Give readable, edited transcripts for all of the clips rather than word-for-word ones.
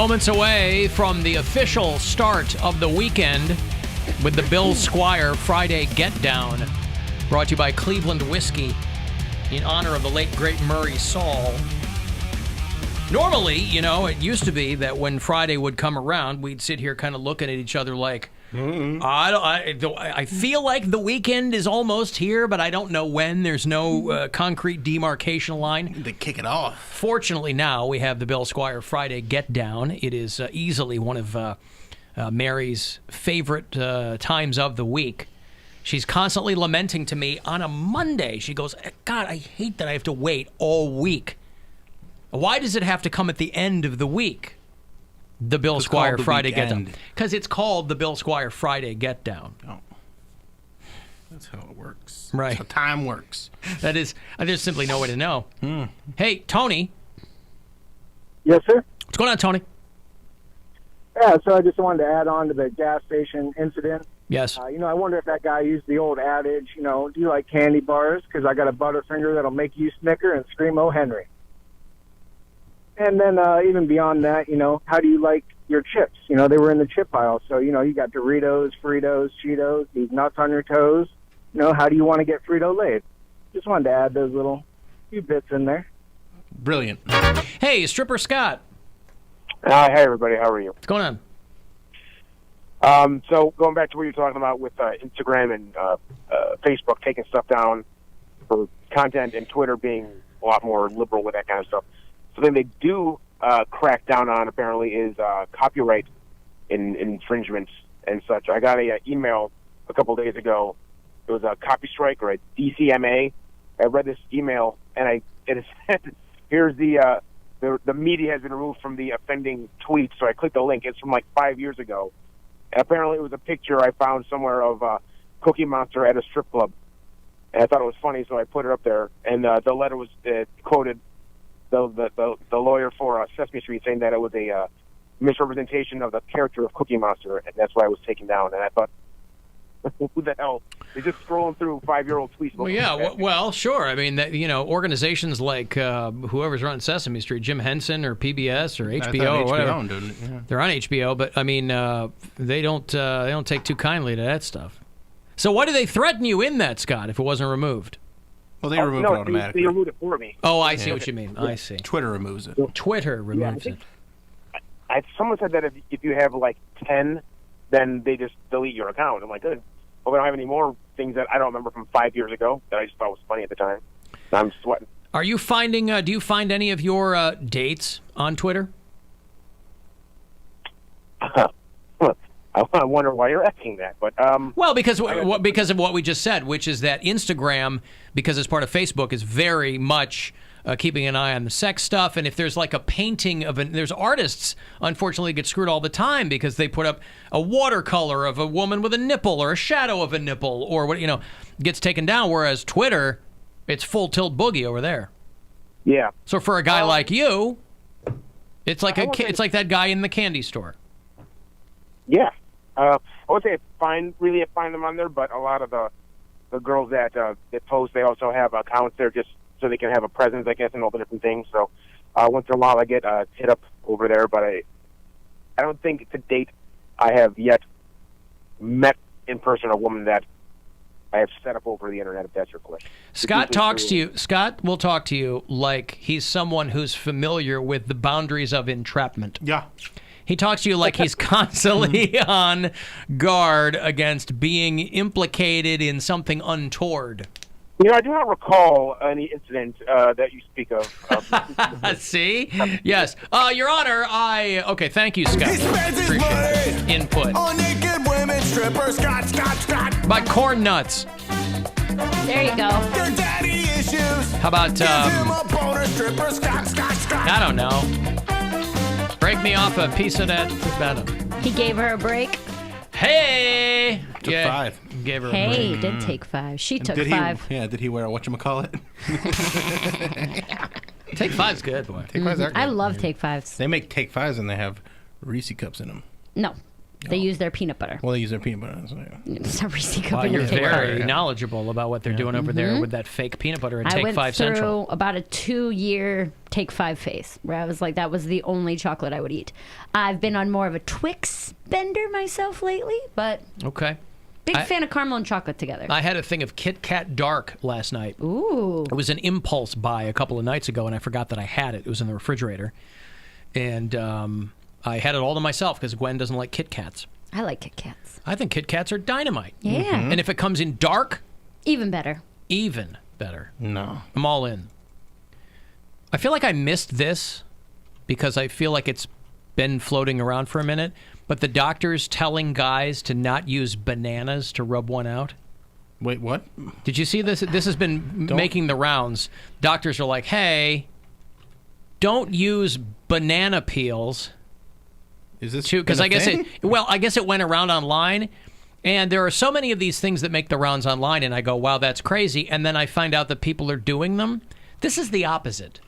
Moments away from the official start of the weekend with the Bill Squire Friday Get Down, brought to you by Cleveland Whiskey in honor of the late, great Murray Saul. Normally, you know, it used to be that when Friday would come around, we'd sit here kind of looking at each other like, I feel like the weekend is almost here, but I don't know when. There's no concrete demarcation line. They kick it off. Fortunately, now we have the Bill Squire Friday Get Down. It is easily one of Mary's favorite times of the week. She's constantly lamenting to me on a Monday. She goes, God, I hate that I have to wait all week. Why does it have to come at the end of the week? The Bill Squire Friday Get Down. Because it's called the Bill Squire Friday Get Down. Oh. That's how it works. Right. That's how time works. That is, there's simply no way to know. Hey, Tony. Yes, sir? What's going on, Tony? Yeah, so I just wanted to add on to the gas station incident. Yes. I wonder if that guy used the old adage, do you like candy bars? Because I got a Butterfinger that'll make you snicker and scream, "Oh, Henry." And then even beyond that, how do you like your chips? They were in the chip aisle. So, you got Doritos, Fritos, Cheetos, these nuts on your toes. How do you want to get Frito-Laid? Just wanted to add those little few bits in there. Brilliant. Hey, Stripper Scott. Hi, everybody. How are you? What's going on? So going back to what you're talking about with Instagram and Facebook taking stuff down for content and Twitter being a lot more liberal with that kind of stuff. Something they do crack down on, apparently, is copyright infringements and such. I got an email a couple days ago. It was a copy strike or a DCMA. I read this email, and it said, here's the media has been removed from the offending tweet. So I clicked the link. It's from like 5 years ago. And apparently it was a picture I found somewhere of Cookie Monster at a strip club. And I thought it was funny, so I put it up there. And the letter was quoted the lawyer for Sesame Street saying that it was a misrepresentation of the character of Cookie Monster, and that's why it was taken down. And I thought, who the hell? They're just scrolling through 5-year-old tweets. Well, yeah, well, sure. I mean, organizations like whoever's running Sesame Street, Jim Henson or PBS or HBO or whatever, they're on HBO. But I mean, they don't take too kindly to that stuff. So why do they threaten you in that, Scott? If it wasn't removed? Well, they remove it automatically. They removed it for me. Oh, I see what you mean. I see. Twitter removes it. Twitter removes it. Someone said that if you have like 10, then they just delete your account. I'm like, good. Well, we don't have any more things that I don't remember from 5 years ago that I just thought was funny at the time. I'm sweating. Are you finding? Do you find any of your dates on Twitter? I wonder why you're asking that, but well, because of what we just said, which is that Instagram, because it's part of Facebook, is very much keeping an eye on the sex stuff. And if there's like a painting there's artists, unfortunately, get screwed all the time because they put up a watercolor of a woman with a nipple or a shadow of a nipple or what gets taken down. Whereas Twitter, it's full tilt boogie over there. Yeah. So for a guy like you, it's like it's like that guy in the candy store. Yeah. I would say I find them on there, but a lot of the girls that post, they also have accounts there just so they can have a presence, I guess, and all the different things. So once in a while I get hit up over there, but I don't think to date I have yet met in person a woman that I have set up over the internet, if that's your question. Scott will talk to you like he's someone who's familiar with the boundaries of entrapment. Yeah. He talks to you like he's constantly on guard against being implicated in something untoward. I do not recall any incident that you speak of. See? Yes. Your Honor, okay, thank you, Scott. He spends his money input. on naked women, strippers, Scott. By corn nuts. There you go. Your daddy issues. How about, Give him a boner, stripper, Scott. I don't know. Break me off a piece of that. He gave her a break. Hey! Took 5. Gave her a Hey, break. he did take 5. She took 5. Did he wear a whatchamacallit? Take 5's good, boy. Take 5's are good. I love Take 5s. They make Take 5s and they have Reese cups in them. No. They use their peanut butter. Well, they use their peanut butter. So, yeah. It's a Reese's cup Wow, in you're your peanut very butter. knowledgeable about what they're doing over there with that fake peanut butter at I Take went 5 through Central. about a 2-year Take 5 phase where I was like, that was the only chocolate I would eat. I've been on more of a Twix bender myself lately, but Okay. big fan of caramel and chocolate together. I had a thing of Kit Kat Dark last night. Ooh. It was an impulse buy a couple of nights ago, and I forgot that I had it. It was in the refrigerator. And I had it all to myself because Gwen doesn't like Kit Kats. I like Kit Kats. I think Kit Kats are dynamite. Yeah. And if it comes in dark, Even better. even better. No. I'm all in. I feel like I missed this because I feel like it's been floating around for a minute, but the doctor's telling guys to not use bananas to rub one out. Wait, what? Did you see this? This has been making the rounds. Doctors are like, hey, don't use banana peels. Is this Because been a I guess thing? I guess it went around online, and there are so many of these things that make the rounds online, and I go, wow, that's crazy, and then I find out that people are doing them. This is the opposite,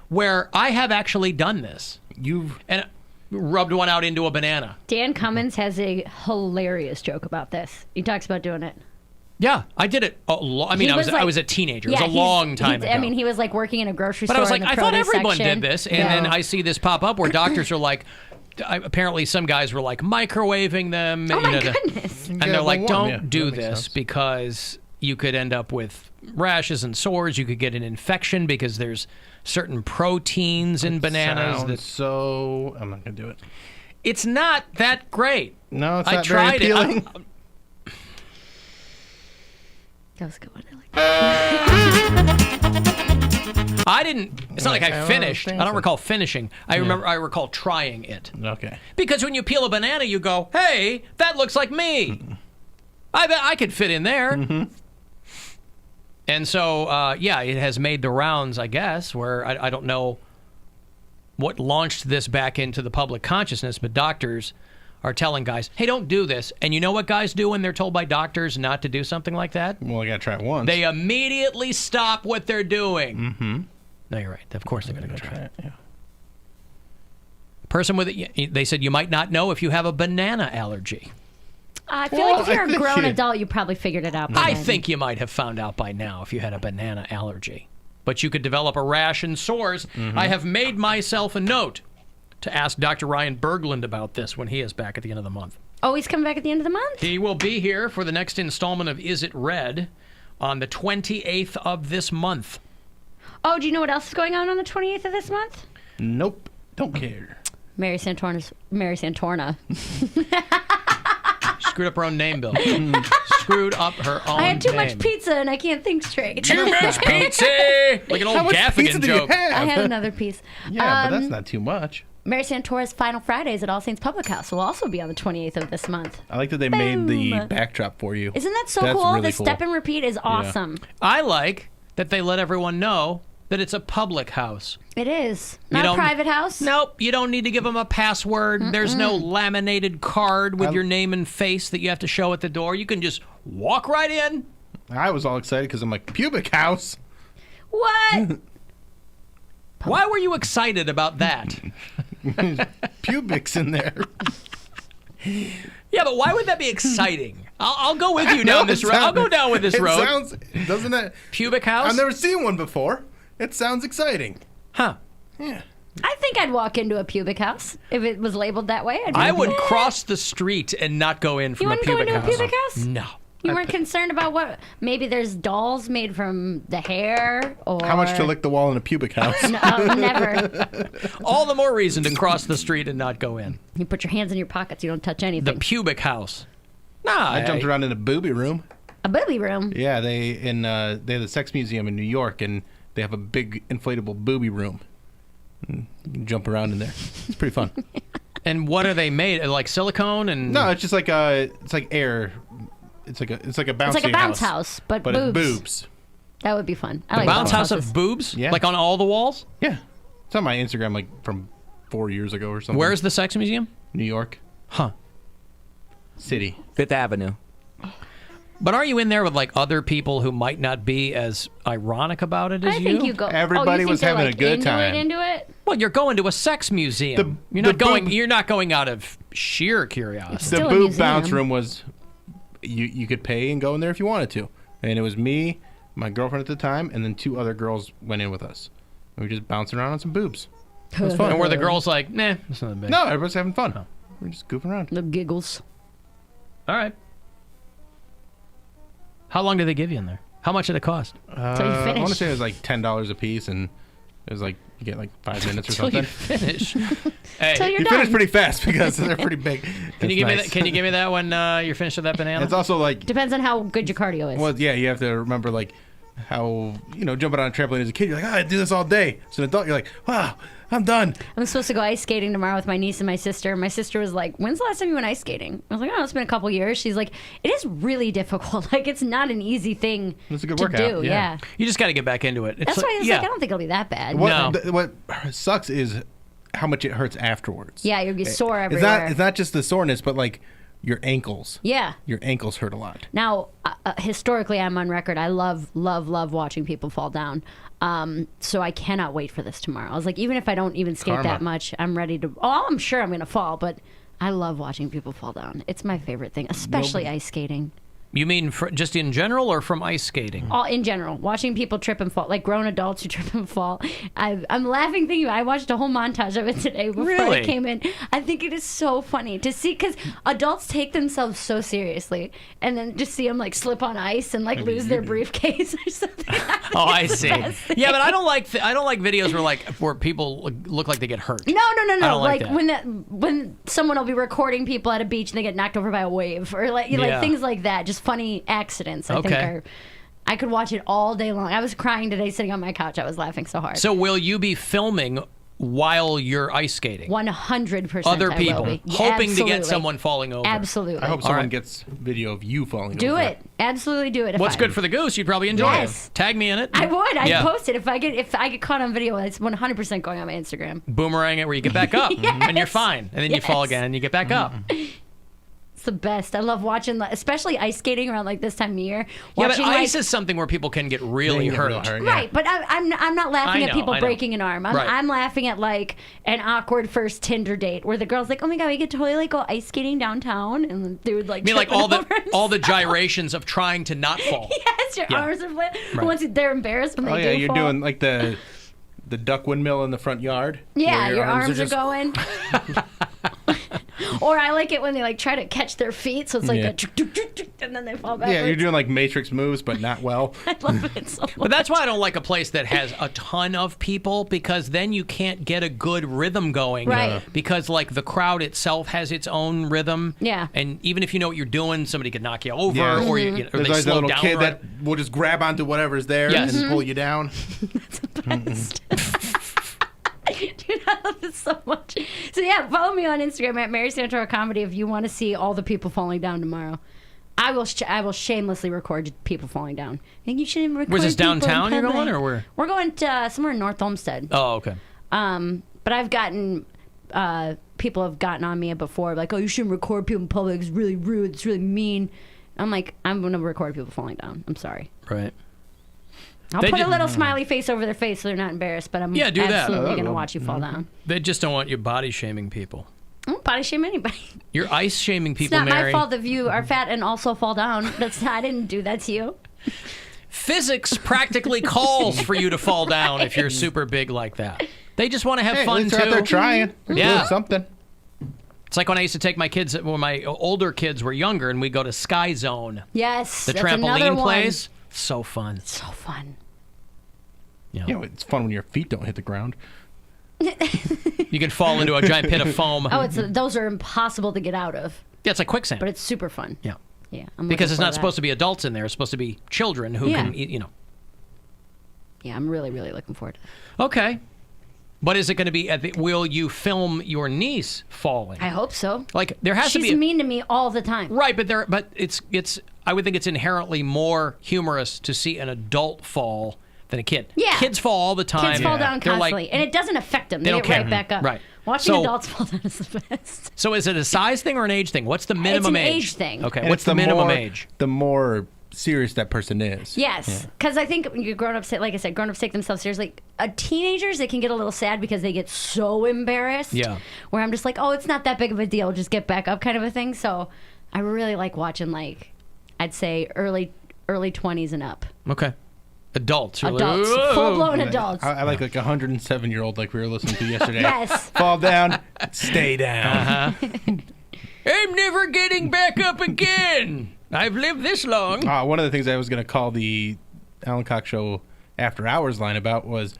where I have actually done this and rubbed one out into a banana. Dan Cummins has a hilarious joke about this. He talks about doing it. Yeah, I did it. I was a teenager. It was a long time ago. I mean, he was like working in a grocery store. But I was like, in the I thought produce everyone section. did this, and then I see this pop up where doctors are like, apparently some guys were like microwaving them. Oh my goodness! And they're like, warm. Yeah, don't do that makes this sense. because you could end up with rashes and sores. You could get an infection because there's certain proteins in bananas. So I'm not gonna do it. It's not that great. No, it's I not tried very it. appealing. That was a good one. I like I didn't. It's not like I finished. I don't so. recall finishing. I recall trying it. Okay. Because when you peel a banana, you go, hey, that looks like me. I bet I could fit in there. And so, it has made the rounds, I guess, where I don't know what launched this back into the public consciousness, but doctors are telling guys, hey, don't do this. And you know what guys do when they're told by doctors not to do something like that? Well, I gotta try it once. They immediately stop what they're doing. Mm-hmm. No, you're right. Of course they're going to go try it. Yeah. Person with it, they said you might not know if you have a banana allergy. I feel like if you're a grown adult, you probably figured it out. I think you might have found out by now if you had a banana allergy. But you could develop a rash and sores. I have made myself a note to ask Dr. Ryan Berglund about this when he is back at the end of the month. Oh, he's coming back at the end of the month? He will be here for the next installment of Is It Red on the 28th of this month. Oh, do you know what else is going on the 28th of this month? Nope. Don't care. Mary Santorna. Screwed up her own name, Bill. Screwed up her own name. I had too much pizza and I can't think straight. Too much pizza! Like an How old much Gaffigan pizza do you joke. have? I had another piece. Yeah, but that's not too much. Mary Santora's Final Fridays at All Saints Public House will also be on the 28th of this month. I like that they made the backdrop for you. Isn't that so That's cool? really The cool. step and repeat is awesome. I like that they let everyone know that it's a public house. It is. Not a don't- private house. Nope, you don't need to give them a password. There's no laminated card with your name and face that you have to show at the door. You can just walk right in. I was all excited because I'm like, pubic house. What? Why were you excited about that? Pubic's in there. Yeah, but why would that be exciting? I'll go with you down this road. I'll go down with this it road. Sounds, doesn't it? Pubic house? I've never seen one before. It sounds exciting. Huh. Yeah. I think I'd walk into a pubic house if it was labeled that way. I'd be I like, would "Eh." cross the street and not go in from You a wouldn't go pubic into house. a pubic house? No. You weren't concerned about what? Maybe there's dolls made from the hair or... How much to lick the wall in a pubic house? No, never. All the more reason to cross the street and not go in. You put your hands in your pockets. You don't touch The anything. pubic house. Nah, I jumped around in a booby room. A booby room. Yeah, they have the sex museum in New York, and they have a big inflatable booby room. And you can jump around in there. It's pretty fun. And what are they made? Like silicone and No, it's just like it's like air. It's like a bouncy It's like a bounce house, but boobs. it's boobs. That would be fun. I the like bounce house houses. of boobs? Yeah. Like on all the walls? Yeah, it's on my Instagram, like from 4 years ago or something. Where's the sex museum? New York Huh. City? Fifth Avenue. But are you in there with like other people who might not be as ironic about it as I think you go. Everybody you think was they're, having like, a good into time. Into it. Well, you're going to a sex museum. You're not going out of sheer curiosity. Still The a boob museum. bounce room was, you could pay and go in there if you wanted to. And it was me, my girlfriend at the time, and then 2 other girls went in with us. And we just bounced around on some boobs. It was fun. And were the girls like, nah, it's not big. No, everybody's having fun. We're just goofing around. The giggles. All right. How long did they give you in there? How much did it cost? Till you I finish. want to say it was like $10 a piece, and it was like you get like 5 minutes or Till you something. finish. Till Hey, you're You done. finish pretty fast because they're pretty big. can you give me that? Can you give me that when you're finished with that banana? It's also like, Depends on how good your cardio is. well, yeah, you have to remember like how, jumping on a trampoline as a kid, you're like, I do this all day. As an adult, you're like, wow, I'm done. I'm supposed to go ice skating tomorrow with my niece and my sister. My sister was like, when's the last time you went ice skating? I was like, oh, it's been a couple years. She's like, it is really difficult. Like, it's not an easy thing It's a good to workout. do. Yeah. You just got to get back into it. It's That's why I was yeah. like, I don't think it'll be that bad. No. What sucks is how much it hurts afterwards. Yeah, you'll be sore It's everywhere. not just the soreness, but like your ankles. Yeah. Your ankles hurt a lot. Now, historically, I'm on record. I love watching people fall down. So I cannot wait for this tomorrow. I was like, even if I don't even skate Karma. that much, I'm ready to. Oh, I'm sure I'm going to fall, but I love watching people fall down. It's my favorite thing, especially ice skating. You mean just in general or from ice skating? All in general, watching people trip and fall, like grown adults who trip and fall. I'm laughing thinking. I watched a whole montage of it today before Really? I came in. I think it is so funny to see because adults take themselves so seriously, and then just see them like slip on ice and like lose their briefcase or something. Oh, I see. Best thing. Yeah, but I don't like videos where people look like they get hurt. No. I don't like Like that. when someone will be recording people at a beach and they get knocked over by a wave or like Yeah. things like that. Just funny accidents. I think Okay. are. I could watch it all day long. I was crying today sitting on my couch. I was laughing so hard. So will you be filming while you're ice skating? 100%. Other I people, will be. hoping to get Absolutely. someone falling over. Absolutely. I hope someone right. gets video of you falling Do over. it. Absolutely do it. If What's I, good for the goose? You'd probably enjoy Yes. it. Tag me in it. I would. I'd Yeah. post it if I get caught on video. It's 100% going on my Instagram. Boomerang it where you get back up and you're Yes. fine, and then you fall Yes. again and you get back up. It's the best. I love watching, especially ice skating around like this time of year. Yeah, but Watching, ice is something where people can get really They get hurt. real hurt. Right, but I'm not laughing I at know, people I know. breaking an arm. Right. I'm laughing at like an awkward first Tinder date where the girl's like, "Oh my god, we could totally like go ice skating downtown," and the dude like, I mean, like tripping all the over himself. all the gyrations of trying to not fall. Yes, your Yeah. arms are flat. Right. Once they're embarrassed when they Oh do yeah, you're fall. doing like the duck windmill in the front yard. Yeah, where your arms are just- going. Or I like it when they like try to catch their feet, so it's like Yeah. and then they fall backwards. Yeah, you're doing like Matrix moves, but not well. I love it so much. But that's why I don't like a place that has a ton of people, because then you can't get a good rhythm going. Right. Because like the crowd itself has its own rhythm. Yeah. And even if you know what you're doing, somebody could knock you over, Yeah. or, Mm-hmm. or There's they always a slow little down. kid right- that will just grab onto whatever's there Yes. and pull you down. Dude, I love this so much. So yeah, follow me on Instagram at Mary Santora Comedy if you want to see all the people falling down tomorrow. I will shamelessly record people falling down. I think you should even record. Where's this, people in downtown you're public. going, or where? We're going to somewhere in North Olmsted. Oh, okay. But I've gotten people have gotten on me before, like, "Oh, you shouldn't record people in public. It's really rude. It's really mean." I'm like, I'm gonna record people falling down. I'm sorry. Right. I'll They put a did- little smiley face over their face so they're not embarrassed. But I'm Yeah, do that. absolutely gonna watch you fall down. They just don't want you body shaming people. I don't body shame anybody. You're ice shaming It's people, not Mary. my fault if you are fat and also fall down. I didn't do that to you. Physics practically calls for you to fall down if you're super big like that. They just want to have Hey, fun at least too. they're out there trying. They're Yeah. doing something. It's like when I used to take my kids, when my older kids were younger, and we'd go to Sky Zone, Yes, the that's another trampoline one. place. So fun. So fun. Yeah. Yeah, it's fun when your feet don't hit the ground. You can fall into a giant pit of foam. Oh, those are impossible to get out of, Yeah, it's like quicksand. but it's super fun. Yeah. Yeah, Because it's not supposed to be adults in there. It's supposed to be children who Yeah. can, you know. Yeah, I'm really, really looking forward to it. Okay. But is it going to be will you film your niece falling? I hope so. Like there has to She's be mean to me all the time. right, but it's I would think it's inherently more humorous to see an adult fall than a kid. Yeah. Kids fall all the time. Kids fall down They're like- constantly, and it doesn't affect them. They don't get care. right back up. Right. Watching So- adults fall down is the best. So is it a size thing or an age thing? What's the minimum an age thing. Okay, And what's it's the minimum more, age? The more serious that person is. Yes, because I think grown-ups, like I said, grown-ups take themselves seriously. Teenagers, they can get a little sad because they get so embarrassed. Yeah. Where I'm just like, oh, it's not that big of a deal. Just get back up kind of a thing. So I really like watching, like, I'd say early 20s and up. Okay. Adults. Adults. Full-blown adults. I like a 107-year-old like we were listening to yesterday. Yes. Fall down, stay down. I'm never getting back up again. I've lived this long. One of the things I was going to call the Alan Cox Show After Hours line about was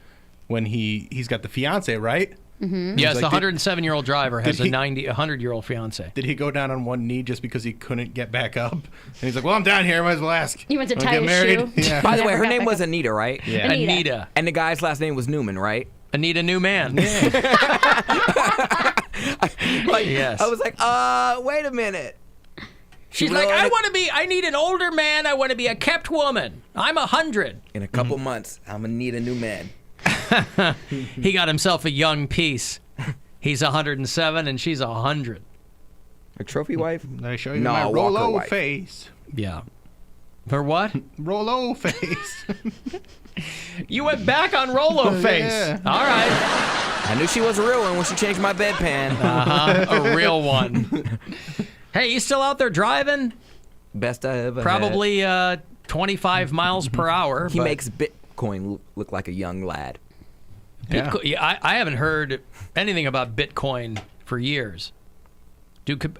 when he's got the fiance, right? Mm-hmm. Yes, like, the 107-year-old driver has a he- 100-year-old fiance. Did he go down on one knee just because he couldn't get back up? And he's like, well, I'm down here. I might as well ask. He went to Wanna tie get his married? shoe. Yeah. By the way, Never her got name back was up. Anita, right? Yeah. Anita. And the guy's last name was Newman, right? Anita Newman. Yes. I was like, wait a minute. She's really like, wanted- I need an older man. I want to be a kept woman. I'm 100. In a couple months, I'm gonna need a new man. He got himself a young piece. He's 107 and she's 100. A trophy wife? Did I show you No, my Walker Rolo wife. face? Yeah. For what? Rolo face. You went back on Rolo face. Yeah. All right. I knew she was a real one when she changed my bedpan. A real one. Hey, you still out there driving? Best I ever had. Probably 25 miles per hour. He but makes Bitcoin look like a young lad. Bitcoin, yeah, I haven't heard anything about Bitcoin for years.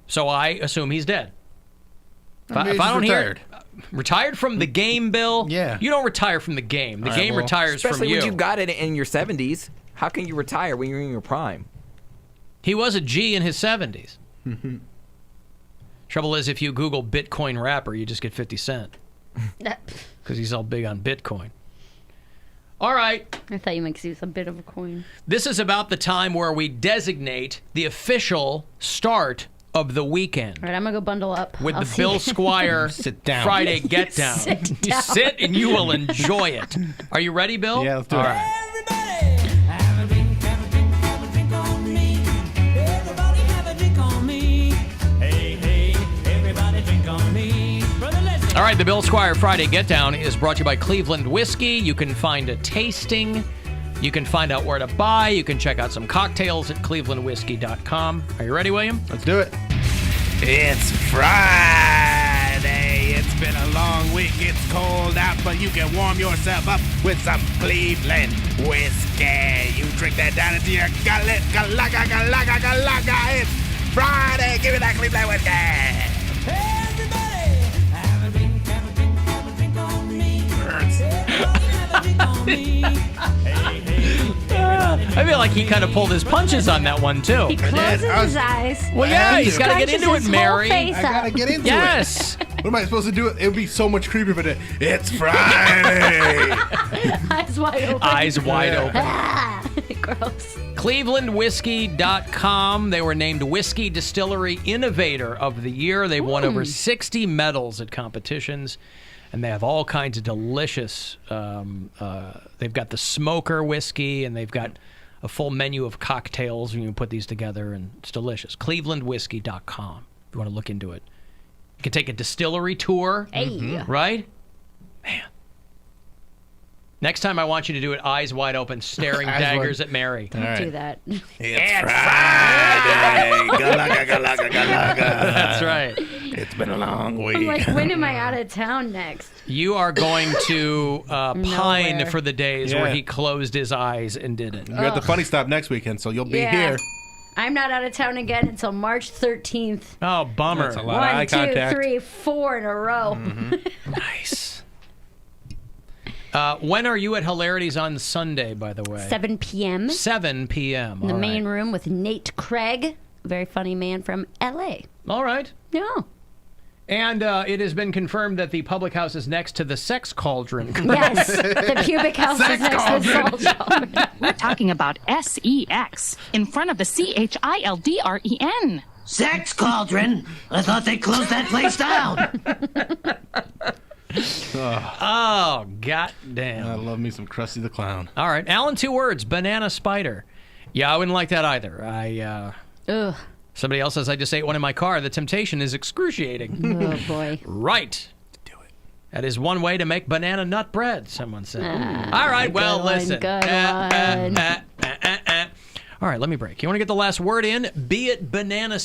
So I assume he's dead. If I he's don't retired. hear retired from the game, Bill. Yeah. You don't retire from the game. The All right, game well, retires Especially from you. when you got it in your 70s. How can you retire when you're in your prime? He was a G in his 70s. Trouble is, if you Google Bitcoin rapper, you just get 50 Cent because he's all big on Bitcoin. All right. I thought you might use a bit of a coin. This is about the time where we designate the official start of the weekend All right, I'm going to go bundle up. with I'll the see Bill you. Squire Sit down. Friday Get Down. Sit You down. sit and you will enjoy it. Are you ready, Bill? Yeah, let's do All it. right. Everybody, have a drink, have a drink, have a drink on me. Everybody have a drink on me. Hey, hey, everybody drink on me. Brother, let's All right, the Bill Squire Friday Get Down is brought to you by Cleveland Whiskey. You can find a tasting. You can find out where to buy. You can check out some cocktails at clevelandwhiskey.com. Are you ready, William? Let's do it. It's Friday. It's been a long week. It's cold out, but you can warm yourself up with some Cleveland whiskey. You drink that down into your gullet. Galaga, galaga, galaga. It's Friday. Give me that Cleveland whiskey. everybody have a drink, have a drink, have a drink on me. Everybody have a drink on me. Hey, hey, everybody I feel like he kind of pulled his punches on that one, too. He closes I was- his eyes. Well, yeah, have he's to. got to get Scrunches into it, his whole Mary. face I gotta up. get into Yes. it. What am I supposed to do? It would be so much creepier, but it's Friday. Eyes wide open. Eyes wide open. Ah, gross. ClevelandWhiskey.com. They were named Whiskey Distillery Innovator of the Year. They've won over 60 medals at competitions, and they have all kinds of delicious. They've got the smoker whiskey, and they've got a full menu of cocktails, and you can put these together, and it's delicious. ClevelandWhiskey.com. If you want to look into it, you can take a distillery tour. Hey. Right? Man. Next time I want you to do it eyes wide open, staring Eyes daggers wide. at Mary. Don't right. do that. It's Friday. Galaga, galaga, galaga. That's right. It's been a long week. I'm like, when am I out of town next? You are going to pine Nowhere. for the days Yeah. where he closed his eyes and did it. You're at the Funny Stop next weekend, so you'll be Yeah. here. I'm not out of town again until March 13th. Oh, bummer. That's a lot. Eye 1, 2, contact. 3, 4 in a row. Nice. When are you at Hilarities on Sunday, by the way? 7 p.m. 7 p.m. in the All main right. room with Nate Craig, a very funny man from L.A. All right. Yeah. And it has been confirmed that the public house is next to the Sex Cauldron. Yes, the pubic house is next to the salt. We're talking about SEX in front of the CHILDREN. Sex Cauldron? I thought they closed that place down. Oh, goddamn. I love me some Krusty the Clown. All right. Alan, 2 words. Banana spider. Yeah, I wouldn't like that either. Ugh. Somebody else says I just ate one in my car. The temptation is excruciating. Oh, boy. Right. Do it. That is one way to make banana nut bread, someone said. All right, well, good one, listen. good one. All right, let me break. You want to get the last word in? Be it banana